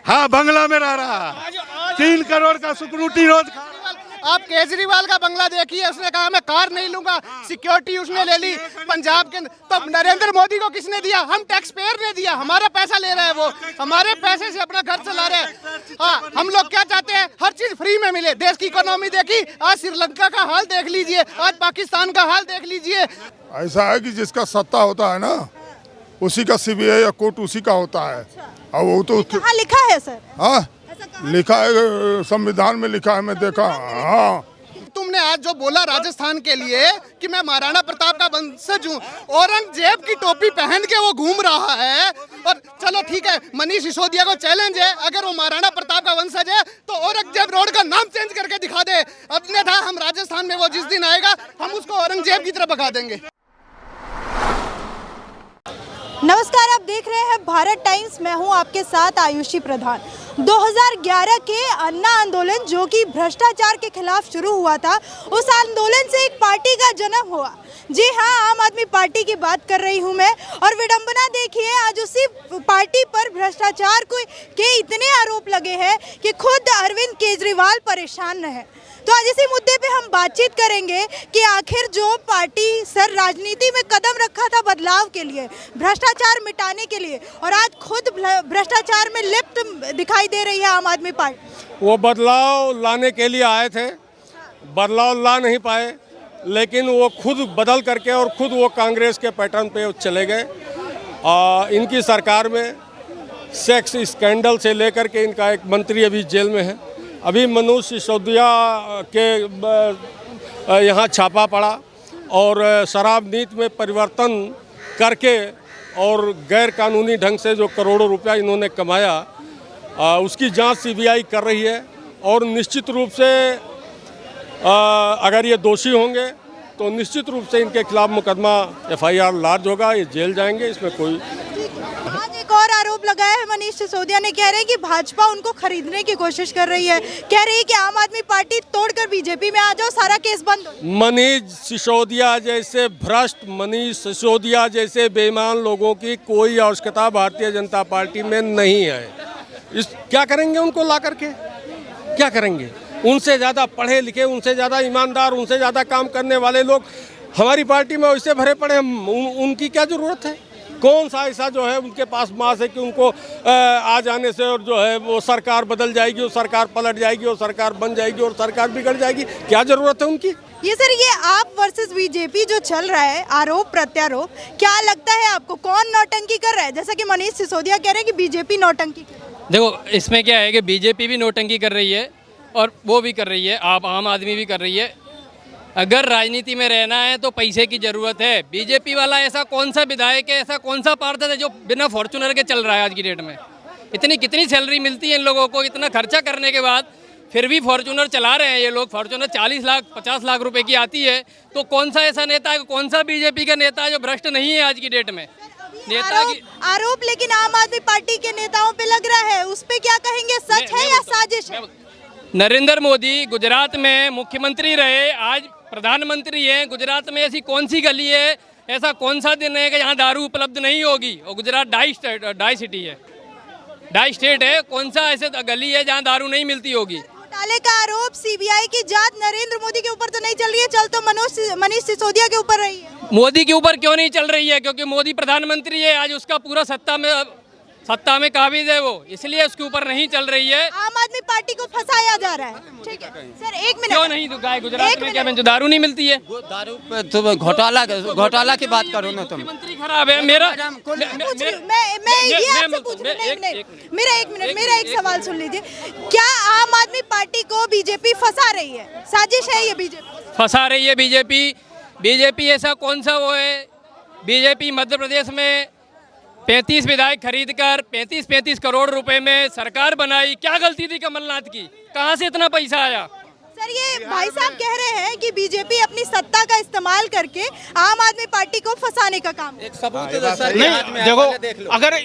हाँ, बंगला में रह रहा है। 3 करोड़ का सिक्योरिटी रोज खा रहा है। आप केजरीवाल का बंगला देखिए, उसने कहा मैं कार नहीं लूंगा, सिक्योरिटी उसने ले ली पंजाब के। तो नरेंद्र मोदी को किसने दिया? हम टैक्स पेयर ने दिया, हमारा पैसा ले रहे हैं, वो हमारे पैसे से अपना घर चला रहे हैं। हाँ, हम लोग क्या चाहते हैं? हर चीज फ्री में मिले। देश की इकोनॉमी देखी, आज श्रीलंका का हाल देख लीजिए, आज पाकिस्तान का हाल देख लीजिए। ऐसा है कि जिसका सत्ता होता है ना, उसी का सीबीआई या कोर्ट उसी का होता है। और वो तो कहाँ लिखा है सर? हाँ, लिखा है, संविधान में लिखा है, मैं देखा। हाँ, तुमने आज जो बोला राजस्थान के लिए कि मैं महाराणा प्रताप का वंशज हूँ, औरंगजेब की टोपी पहन के वो घूम रहा है। और चलो ठीक है, मनीष सिसोदिया को चैलेंज है, अगर वो महाराणा प्रताप का वंशज है तो औरंगजेब रोड का नाम चेंज करके दिखा दे। अन्यथा हम राजस्थान में वो जिस दिन आएगा, हम उसको औरंगजेब की तरफ भगा देंगे। नमस्कार, आप देख रहे हैं भारत टाइम्स। मैं हूं आपके साथ आयुषी प्रधान। 2011 के अन्ना आंदोलन जो कि भ्रष्टाचार के खिलाफ शुरू हुआ था, उस आंदोलन से एक पार्टी का जन्म हुआ। जी हां, आम आदमी पार्टी की बात कर रही हूं मैं। और विडंबना देखिए, आज उसी पार्टी पर भ्रष्टाचार के इतने आरोप लगे हैं कि खुद अरविंद केजरीवाल परेशान रहे। तो आज इसी मुद्दे पे हम बातचीत करेंगे कि आखिर जो पार्टी सर राजनीति में कदम रखा था बदलाव के लिए, भ्रष्टाचार मिटाने के लिए, और आज खुद भ्रष्टाचार में लिप्त दिखाई दे रही है आम आदमी पार्टी। वो बदलाव लाने के लिए आए थे, बदलाव ला नहीं पाए, लेकिन वो खुद बदल करके और खुद वो कांग्रेस के पैटर्न पे चले गए। इनकी सरकार में सेक्स स्कैंडल से लेकर के इनका एक मंत्री अभी जेल में है। अभी मनीष सिसोदिया के यहाँ छापा पड़ा और शराब नीति में परिवर्तन करके और गैर कानूनी ढंग से जो करोड़ों रुपया इन्होंने कमाया, उसकी जांच सीबीआई कर रही है। और निश्चित रूप से अगर ये दोषी होंगे तो निश्चित रूप से इनके खिलाफ मुकदमा FIR लार्ज होगा, ये जेल जाएंगे, इसमें कोई। आज एक और आरोप लगाया है मनीष सिसोदिया ने, कह रहे हैं कि भाजपा उनको खरीदने की कोशिश कर रही है। कह रही है कि आम आदमी पार्टी तोड़कर बीजेपी में आ जाओ, सारा केस बंद हो। मनीष सिसोदिया जैसे भ्रष्ट, मनीष सिसोदिया जैसे बेईमान लोगों की कोई आवश्यकता भारतीय जनता पार्टी में नहीं है। क्या करेंगे उनको ला करके? क्या करेंगे? उनसे ज़्यादा पढ़े लिखे, उनसे ज़्यादा ईमानदार, उनसे ज़्यादा काम करने वाले लोग हमारी पार्टी में वैसे भरे पड़े हैं। उनकी क्या ज़रूरत है? कौन सा ऐसा जो है उनके पास मास है कि उनको आ जाने से और जो है वो सरकार बदल जाएगी, वो सरकार पलट जाएगी, वो सरकार बन जाएगी और सरकार बिगड़ जाएगी? क्या ज़रूरत है उनकी? ये सर, ये आप वर्सेस बीजेपी जो चल रहा है, आरोप प्रत्यारोप, क्या लगता है आपको कौन नौटंकी कर रहा है? जैसा कि मनीष सिसोदिया कह रहे हैं कि बीजेपी नौटंकी कर रही है। देखो, इसमें क्या है कि बीजेपी भी नौटंकी कर रही है और वो भी कर रही है, आप आम आदमी भी कर रही है। अगर राजनीति में रहना है तो पैसे की ज़रूरत है। बीजेपी वाला ऐसा कौन सा विधायक है, ऐसा कौन सा पार्षद है जो बिना फॉर्चूनर के चल रहा है आज की डेट में? कितनी सैलरी मिलती है इन लोगों को, इतना खर्चा करने के बाद फिर भी फॉर्चूनर चला रहे हैं ये लोग। फॉर्चूनर 40 लाख 50 लाख रुपए की आती है। तो कौन सा ऐसा नेता है, कौन सा बीजेपी का नेता है जो भ्रष्ट नहीं है आज की डेट में? नेता की आरोप लेकिन आम आदमी पार्टी के नेताओं पे लग रहा है, उस पे क्या कहेंगे? सच है या साजिश है? नरेंद्र मोदी गुजरात में मुख्यमंत्री रहे, आज प्रधानमंत्री हैं। गुजरात में ऐसी कौन सी गली है, ऐसा कौन सा दिन है कि यहाँ दारू उपलब्ध नहीं होगी? और गुजरात डाई सिटी है, डाई स्टेट है। कौन सा ऐसे गली है जहाँ दारू नहीं मिलती होगी? घोटाले का आरोप, सीबीआई की जांच नरेंद्र मोदी के ऊपर तो नहीं चल रही है, चल तो मनीष सिसोदिया के ऊपर रही है। मोदी के ऊपर क्यों नहीं चल रही है? क्योंकि मोदी प्रधानमंत्री है, आज उसका पूरा सत्ता में काबिज है वो, इसलिए उसके ऊपर नहीं चल रही है। आम आदमी पार्टी को फंसाया जा रहा है। ठीक है सर, एक मिनट। क्यों नहीं दुकान गुजरात में क्या जो दारू नहीं मिलती है? दारू पे तो घोटाला की बात करो ना तुम। मुख्यमंत्री खराब है। मेरा मेरा एक सवाल सुन लीजिए। क्या आम आदमी पार्टी को बीजेपी फंसा रही है? साजिश है ये? बीजेपी फंसा रही है। बीजेपी ऐसा कौन सा वो है? बीजेपी मध्य प्रदेश में 35 विधायक खरीद कर 35 करोड़ रुपए में सरकार बनाई। क्या गलती थी कमलनाथ की? कहाँ से इतना पैसा आया? सर ये भाई साहब कह रहे हैं कि बीजेपी अपनी सत्ता का इस्तेमाल करके आम आदमी पार्टी को फंसाने का काम। एक सबूत दे सर। नहीं देखो, अगर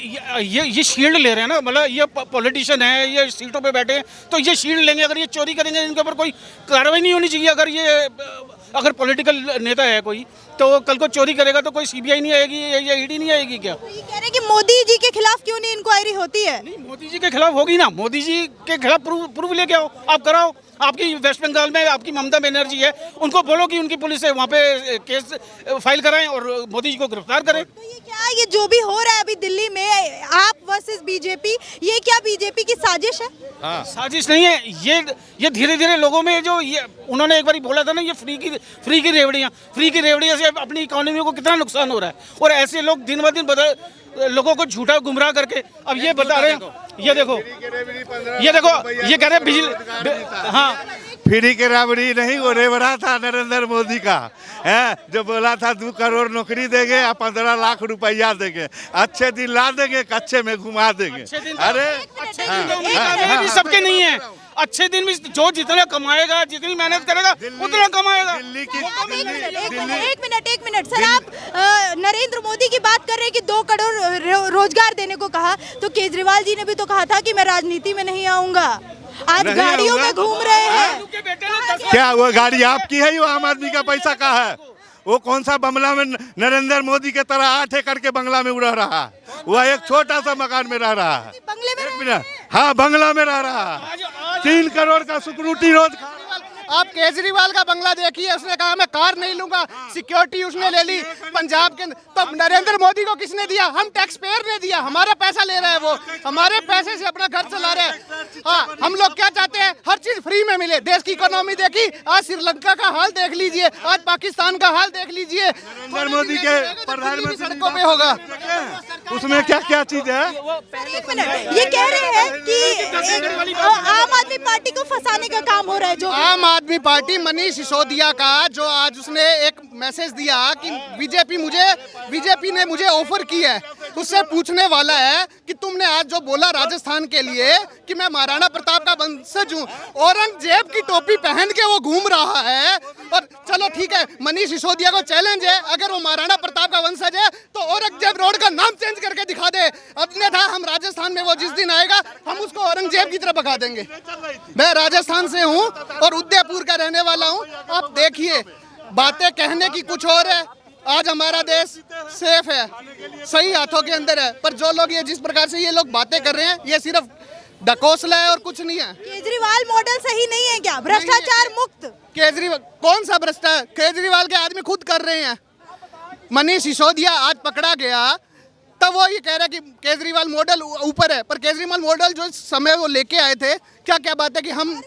ये शील्ड ले रहे हैं ना, मतलब ये पॉलिटिशियन है, ये सीटों पे बैठे हैं, तो ये शील्ड लेंगे। अगर ये चोरी करेंगे इनके ऊपर कोई कार्रवाई नहीं होनी चाहिए। अगर पॉलिटिकल नेता है कोई, तो कल को चोरी करेगा तो कोई सीबीआई नहीं आएगी या ईडी नहीं आएगी क्या? तो ये कह रहे हैं कि मोदी जी के खिलाफ क्यों नहीं इंक्वायरी होती है? नहीं, मोदी जी के खिलाफ होगी ना। मोदी जी के खिलाफ प्रूफ लेके आओ, आप कराओ। आपकी वेस्ट बंगाल में आपकी ममता बनर्जी है, उनको बोलो कि उनकी पुलिस है वहाँ पे केस फाइल कराएं और मोदी जी को गिरफ्तार करें। तो ये जो भी हो रहा है अभी दिल्ली में, आप वर्सेस बीजेपी, ये क्या बीजेपी की साजिश है? साजिश नहीं है, ये धीरे धीरे लोगों में जो ये उन्होंने एक बार बोला था ना, ये फ्री की रेवड़ियाँ से अपनी इकोनॉमी को कितना नुकसान हो रहा है। और ऐसे लोग दिन ब दिन लोगों को झूठा गुमराह करके अब ये बता रहे हैं। ये देखो ये कह रहे हैं बिजली। हाँ, फ्री के राबड़ी नहीं, वो रेवड़ा था नरेंद्र मोदी का है, जो बोला था 2 करोड़ नौकरी देंगे और 15 लाख रुपया देंगे, अच्छे दिन ला देंगे, कच्चे में घुमा देंगे। अरे ये भी सबके नहीं है। अच्छे दिन में जो जितना कमाएगा, जितनी मेहनत करेगा उतना कमाएगा। एक मिनट सर, आप नरेंद्र मोदी की बात कर रहे हैं कि 2 करोड़ रोजगार देने को कहा, तो केजरीवाल जी ने भी तो कहा था कि मैं राजनीति में नहीं आऊंगा। आज गाड़ियों में घूम रहे हैं। क्या वो गाड़ी आपकी है? वो आम आदमी का पैसा का है? वो कौन सा बंगला में नरेंद्र मोदी के तरह 8 एकड़ के बंगला में रह रहा है? वह एक छोटा सा मकान में रह रहा है। बंगले में? 1 मिनट, हाँ बंगला में रह रहा है। 3 करोड़ का सिक्योरिटी रोज। आप केजरीवाल का बंगला देखिए, उसने कहा मैं कार नहीं लूंगा, सिक्योरिटी उसने ले ली पंजाब के। तो नरेंद्र मोदी को किसने दिया? हम टैक्स पेयर ने दिया। हमारा पैसा ले रहे हैं, वो हमारे पैसे से अपना घर चला रहे हैं। हाँ, हम लोग क्या चाहते हैं? हर चीज फ्री में मिले। देश की इकोनॉमी देखी, आज श्रीलंका का हाल देख लीजिए, आज पाकिस्तान का हाल देख लीजिए। नरेंद्र मोदी के प्रधानमंत्री सड़कों पे होगा, उसमें क्या क्या चीज है? एक मिनट, ये कह रहे हैं कि आम आदमी पार्टी को फंसाने का काम हो रहा है। जो आम आदमी पार्टी मनीष सिसोदिया का, जो आज उसने एक मैसेज दिया कि बीजेपी ने मुझे ऑफर की है, उससे पूछने वाला है कि तुमने आज जो बोला राजस्थान के लिए कि मैं महाराणा प्रताप का वंशज हूँ, औरंगजेब की टोपी पहन के वो घूम रहा है। और चलो ठीक है, मनीष सिसोदिया को चैलेंज है, अगर वो महाराणा प्रताप का वंशज है तो औरंगजेब रोड का नाम चेंज करके दिखा दे। अन्यथा हम राजस्थान में वो जिस दिन आएगा हम उसको औरंगजेब की तरह भगा देंगे। मैं राजस्थान से हूँ और उदयपुर का रहने वाला हूँ। आप देखिए, बातें कहने की कुछ और है। आज हमारा देश सेफ है, सही हाथों के अंदर है, पर जो लोग ये जिस प्रकार से ये लोग बातें कर रहे हैं, ये सिर्फ ढकोसला है और कुछ नहीं है। केजरीवाल मॉडल सही नहीं है क्या? भ्रष्टाचार मुक्त केजरीवाल कौन सा भ्रष्टाचार? केजरीवाल के आदमी खुद कर रहे हैं। मनीष सिसोदिया आज पकड़ा गया, तब वो ये कह रहा है कि केजरीवाल मॉडल ऊपर है, पर केजरीवाल मॉडल जो समय वो लेके आए थे, क्या बात है कि हम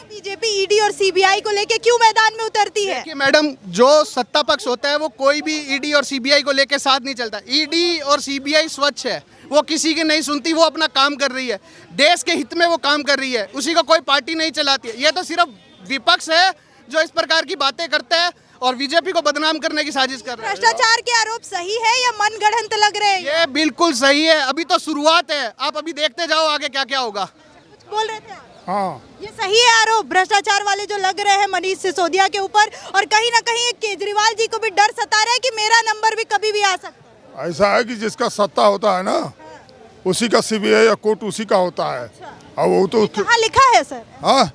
बीजेपी ईडी और सीबीआई को लेके क्यों मैदान में उतरती है? देखिए मैडम, जो सत्ता पक्ष होता है वो कोई भी ईडी और सीबीआई को लेके साथ नहीं चलता। ईडी और सीबीआई स्वच्छ है, वो किसी की नहीं सुनती, वो अपना काम कर रही है, देश के हित में वो काम कर रही है, उसी को कोई पार्टी नहीं चलाती है। ये तो सिर्फ विपक्ष है जो इस प्रकार की बातें करता है और बीजेपी को बदनाम करने की साजिश कर रहा है। भ्रष्टाचार के आरोप सही है या मनगढ़ंत लग रहे हैं? ये बिल्कुल सही है, अभी तो शुरुआत है, आप अभी देखते जाओ आगे क्या क्या होगा। कुछ बोल रहे थे आप? हाँ, ये सही है आरोप भ्रष्टाचार वाले जो लग रहे हैं मनीष सिसोदिया के ऊपर, और कहीं ना कहीं केजरीवाल जी को भी डर सता रहा है कि मेरा नंबर भी कभी भी आ सकता है। ऐसा है कि जिसका सत्ता होता है ना, उसी का सीबीआई या कोर्ट उसी का होता है। और वो तो कहाँ लिखा है सर? हाँ,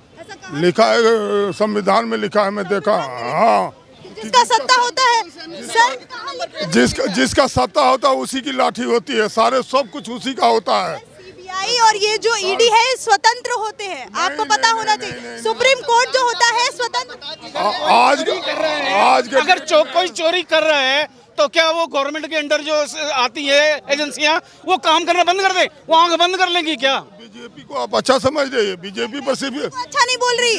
लिखा है, संविधान में लिखा है, मैं देखा। हाँ, जिसका सत्ता होता है सर, कहाँ लिखा है? जिसका सत्ता होता है उसी की लाठी होती है, सारे सब कुछ उसी का होता है। सीबीआई और ये जो ईडी है स्वतंत्र होते हैं, आपको पता होना चाहिए। सुप्रीम कोर्ट जो होता है स्वतंत्र। आज अगर कोई चोरी कर रहा है तो क्या वो गवर्नमेंट के अंडर जो आती है एजेंसियां, वो काम करना बंद कर दे? वो आंख बंद कर लेंगी क्या? बीजेपी को आप अच्छा समझ रहे हैं? बीजेपी पर अच्छा नहीं बोल रही।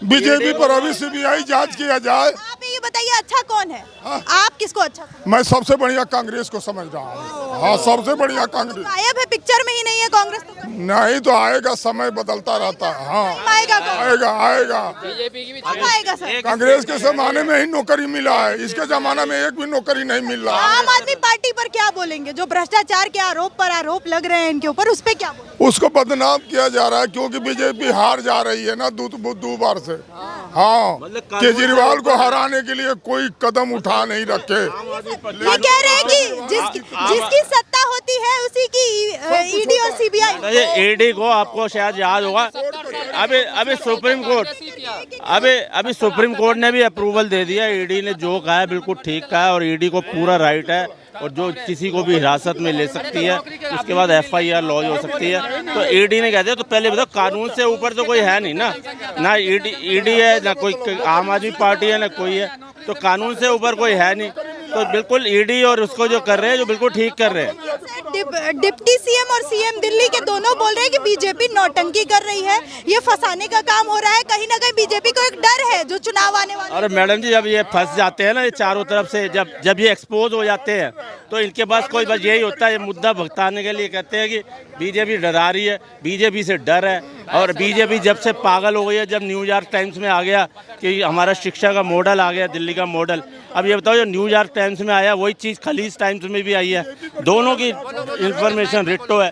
बीजेपी पर अभी सीबीआई जांच किया जाए। आप ये बताइए अच्छा कौन है? आप किसको अच्छा समझते हैं? मैं सबसे बढ़िया कांग्रेस को समझ रहा हूँ। हाँ, सबसे बढ़िया कांग्रेस। गायब है, पिक्चर में ही नहीं है कांग्रेस तो। नहीं तो आएगा, समय बदलता रहता है। हाँ आएगा कौन? आएगा आएगा। बीजेपी की भी अब आएगा सर। कांग्रेस के जमाने में ही नौकरी मिला है, इसके जमाने में एक भी नौकरी नहीं मिल रहा है। आम आदमी पार्टी पर क्या बोलेंगे? जो भ्रष्टाचार के आरोप लग रहे हैं इनके ऊपर, उस पे क्या बोलेंगे? उसको बदनाम किया जा रहा है क्योंकि बीजेपी हार जा रही है ना दो बार से। हाँ, केजरीवाल को हराने के लिए कोई कदम उठा नहीं रखे। ये कह रहे हैं कि जिसकी सत्ता होती है उसी की ईडी और सीबीआई। ईडी को आपको शायद याद होगा, अभी सुप्रीम कोर्ट अभी सुप्रीम कोर्ट ने भी अप्रूवल दे दिया। ईडी ने जो कहा है बिल्कुल ठीक कहा है और ईडी को पूरा राइट है और जो किसी को भी हिरासत में ले सकती है, उसके बाद FIR लॉन्च हो सकती है। तो ईडी ने कह दिया। तो पहले बताओ, कानून से ऊपर तो कोई है नहीं ना ईडी है, ना कोई आम आदमी पार्टी है, ना कोई है। तो कानून से ऊपर कोई है नहीं। तो बिल्कुल ईडी और उसको जो कर रहे हैं, जो बिल्कुल ठीक कर रहे हैं। डिप्टी सीएम और सीएम दिल्ली के दोनों बोल रहे हैं कि बीजेपी नौटंकी कर रही है, ये फंसाने का काम हो रहा है। कहीं ना कहीं बीजेपी को एक डर है जो चुनाव आने वाले। और मैडम जी, जब ये फंस जाते हैं ना, ये चारों तरफ से जब ये एक्सपोज हो जाते हैं, तो इनके पास कोई बस यही होता है, ये मुद्दा भुगताने के लिए कहते हैं कि बीजेपी डरा रही है, बीजेपी से डर है। और बीजेपी जब से पागल हो गई है, जब न्यूयॉर्क टाइम्स में आ गया कि हमारा शिक्षा का मॉडल आ गया, दिल्ली का मॉडल। अब ये बताओ, जो न्यूयॉर्क टाइम्स में आया वही चीज़ खलीज टाइम्स में भी आई है। दोनों की इंफॉर्मेशन रिट्टो है।